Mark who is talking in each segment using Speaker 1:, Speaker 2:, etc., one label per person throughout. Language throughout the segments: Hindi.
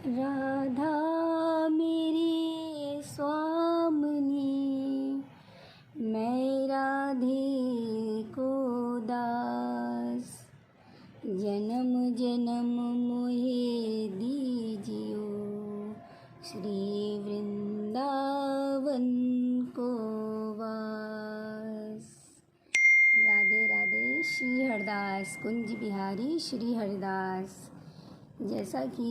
Speaker 1: राधा मेरी स्वामिनी, मैं राधे को दास। जन्म जन्म मोहे दीजियो, श्री वृंदावन को वास। राधे राधे। श्री हरदास कुंज बिहारी श्री हरदास। जैसा कि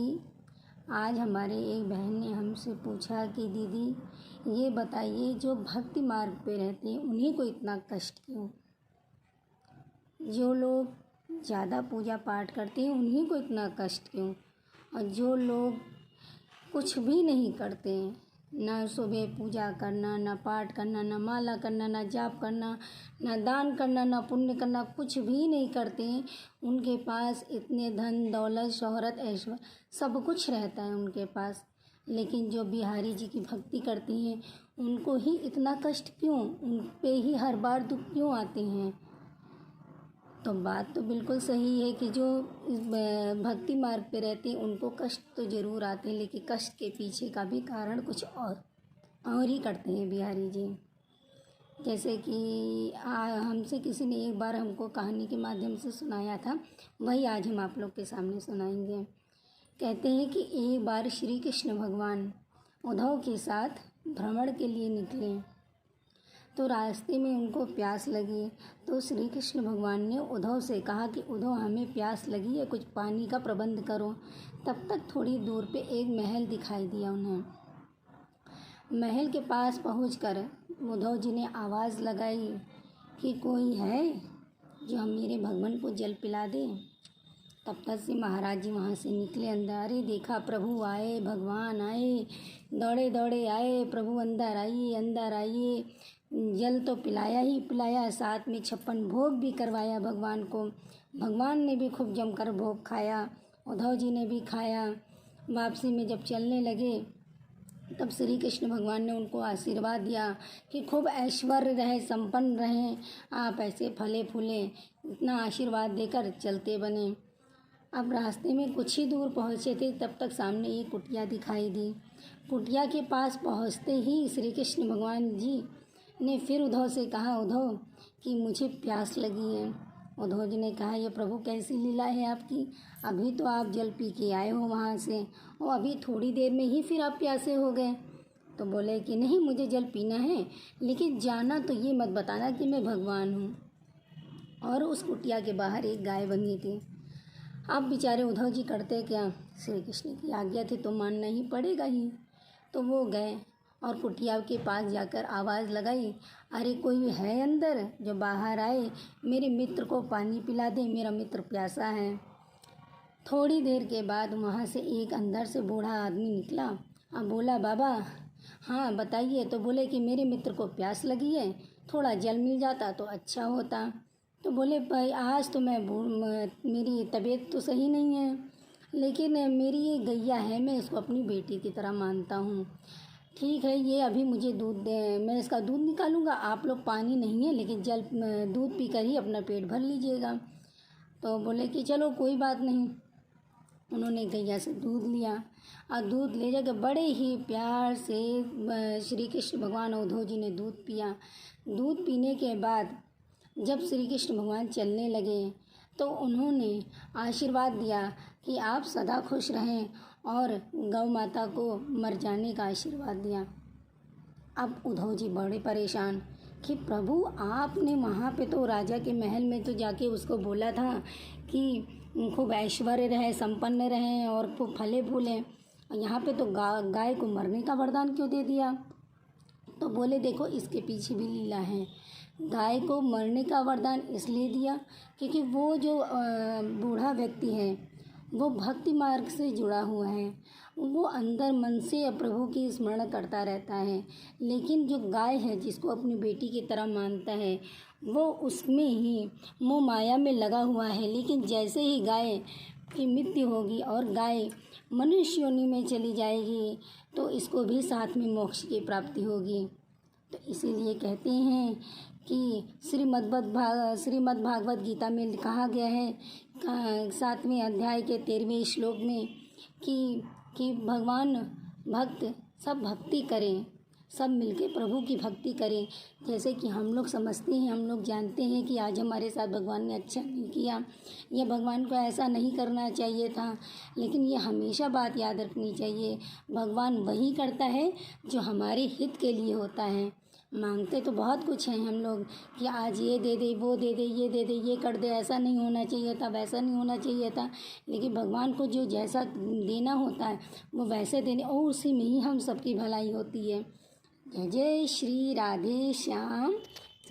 Speaker 1: आज हमारे एक बहन ने हमसे पूछा कि दीदी ये बताइए, जो भक्ति मार्ग पे रहते हैं उन्हीं को इतना कष्ट क्यों? जो लोग ज़्यादा पूजा पाठ करते हैं उन्हीं को इतना कष्ट क्यों? और जो लोग कुछ भी नहीं करते हैं, ना सुबह पूजा करना, ना पाठ करना, ना माला करना, ना जाप करना, ना दान करना, ना पुण्य करना, कुछ भी नहीं करते हैं, उनके पास इतने धन दौलत शोहरत ऐश्वर्य सब कुछ रहता है उनके पास, लेकिन जो बिहारी जी की भक्ति करती हैं उनको ही इतना कष्ट क्यों? उन पे ही हर बार दुख क्यों आते हैं? तो बात तो बिल्कुल सही है कि जो इस भक्ति मार्ग पे रहते हैं उनको कष्ट तो ज़रूर आते हैं, लेकिन कष्ट के पीछे का भी कारण कुछ और ही करते हैं बिहारी जी। जैसे कि हमसे किसी ने एक बार हमको कहानी के माध्यम से सुनाया था, वही आज हम आप लोग के सामने सुनाएंगे। कहते हैं कि एक बार श्री कृष्ण भगवान उद्धव के साथ भ्रमण के लिए निकले, तो रास्ते में उनको प्यास लगी। तो श्री कृष्ण भगवान ने उद्धव से कहा कि उद्धव हमें प्यास लगी है, कुछ पानी का प्रबंध करो। तब तक थोड़ी दूर पे एक महल दिखाई दिया उन्हें। महल के पास पहुंचकर उद्धव जी ने आवाज़ लगाई कि कोई है जो हम मेरे भगवान को जल पिला दे। तब तक से महाराज जी वहाँ से निकले अंदर। अरे देखा प्रभु आए, भगवान आए, दौड़े दौड़े आए, प्रभु अंदर आइए। जल तो पिलाया ही पिलाया, साथ में 56 भोग भी करवाया भगवान को। भगवान ने भी खूब जमकर भोग खाया, उद्धव जी ने भी खाया। वापसी में जब चलने लगे तब श्री कृष्ण भगवान ने उनको आशीर्वाद दिया कि खूब ऐश्वर्य रहे, संपन्न रहें, आप ऐसे फले फूले, इतना आशीर्वाद देकर चलते बने। अब रास्ते में कुछ ही दूर पहुँचे थे, तब तक सामने एक कुटिया दिखाई दी। कुटिया के पास पहुँचते ही श्री कृष्ण भगवान जी ने फिर उद्धव से कहा, उद्धव कि मुझे प्यास लगी है। उद्धव जी ने कहा, ये प्रभु कैसी लीला है आपकी, अभी तो आप जल पी के आए हो वहाँ से, और अभी थोड़ी देर में ही फिर आप प्यासे हो गए। तो बोले कि नहीं, मुझे जल पीना है, लेकिन जाना तो ये मत बताना कि मैं भगवान हूँ। और उस कुटिया के बाहर एक गाय बंधी थी। अब बेचारे उद्धव जी करते क्या, श्री कृष्ण की आज्ञा थी तो मानना ही पड़ेगा ही। तो वो गए और कुटिया के पास जाकर आवाज़ लगाई, अरे कोई है अंदर जो बाहर आए, मेरे मित्र को पानी पिला दे, मेरा मित्र प्यासा है। थोड़ी देर के बाद वहाँ से एक अंदर से बूढ़ा आदमी निकला और बोला, बाबा हाँ बताइए। तो बोले कि मेरे मित्र को प्यास लगी है, थोड़ा जल मिल जाता तो अच्छा होता। तो बोले भाई आज तो मेरी तबीयत तो सही नहीं है, लेकिन मेरी ये गैया है, मैं इसको अपनी बेटी की तरह मानता हूँ। ठीक है, ये अभी मुझे दूध दे, मैं इसका दूध निकालूंगा, आप लोग पानी नहीं है लेकिन दूध पीकर ही अपना पेट भर लीजिएगा। तो बोले कि चलो कोई बात नहीं। उन्होंने गैया से दूध लिया और दूध ले जाकर बड़े ही प्यार से श्री कृष्ण भगवान और उद्धव जी ने दूध पिया। दूध पीने के बाद जब श्री कृष्ण भगवान चलने लगे तो उन्होंने आशीर्वाद दिया कि आप सदा खुश रहें, और गौ माता को मर जाने का आशीर्वाद दिया। अब उद्धव जी बड़े परेशान कि प्रभु आपने वहाँ पे तो राजा के महल में तो जाके उसको बोला था कि खूब ऐश्वर्य रहे, संपन्न रहें और खूब फले फूलें, और यहाँ पे तो गाय को मरने का वरदान क्यों दे दिया? तो बोले देखो इसके पीछे भी लीला है। गाय को मरने का वरदान इसलिए दिया क्योंकि वो जो बूढ़ा व्यक्ति है वो भक्ति मार्ग से जुड़ा हुआ है, वो अंदर मन से प्रभु की स्मरण करता रहता है। लेकिन जो गाय है जिसको अपनी बेटी की तरह मानता है वो उसमें ही मोह माया में लगा हुआ है। लेकिन जैसे ही गाय की मृत्यु होगी और गाय मनुष्य योनि में चली जाएगी तो इसको भी साथ में मोक्ष की प्राप्ति होगी। तो इसीलिए कहते हैं कि श्रीमद् भागवत गीता में कहा गया है 7वें अध्याय के 13वें श्लोक में कि कि भगवान भक्त सब भक्ति करें, सब मिलके प्रभु की भक्ति करें। जैसे कि हम लोग समझते हैं, हम लोग जानते हैं कि आज हमारे साथ भगवान ने अच्छा नहीं किया, या भगवान को ऐसा नहीं करना चाहिए था, लेकिन ये हमेशा बात याद रखनी चाहिए, भगवान वही करता है जो हमारे हित के लिए होता है। मांगते तो बहुत कुछ हैं हम लोग कि आज ये दे दे, वो दे दे, ये दे दे, ये कर दे, ऐसा नहीं होना चाहिए था, वैसा नहीं होना चाहिए था, लेकिन भगवान को जो जैसा देना होता है वो वैसे देने, और उसी में ही हम सबकी भलाई होती है। जय जय श्री राधे श्याम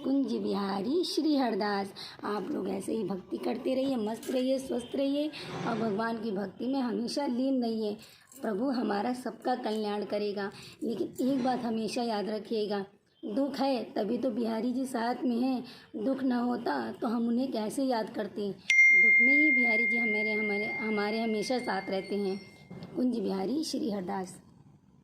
Speaker 1: कुंज बिहारी श्री हरदास। आप लोग ऐसे ही भक्ति करते रहिए, मस्त रहिए, स्वस्थ रहिए और भगवान की भक्ति में हमेशा लीन रहिए। प्रभु हमारा सबका कल्याण करेगा। लेकिन एक बात हमेशा याद रखिएगा, दुख है तभी तो बिहारी जी साथ में हैं, दुख ना होता तो हम उन्हें कैसे याद करते। दुख में ही बिहारी जी हमारे हमारे हमारे हमेशा साथ रहते हैं। कुंज बिहारी श्री हरदास।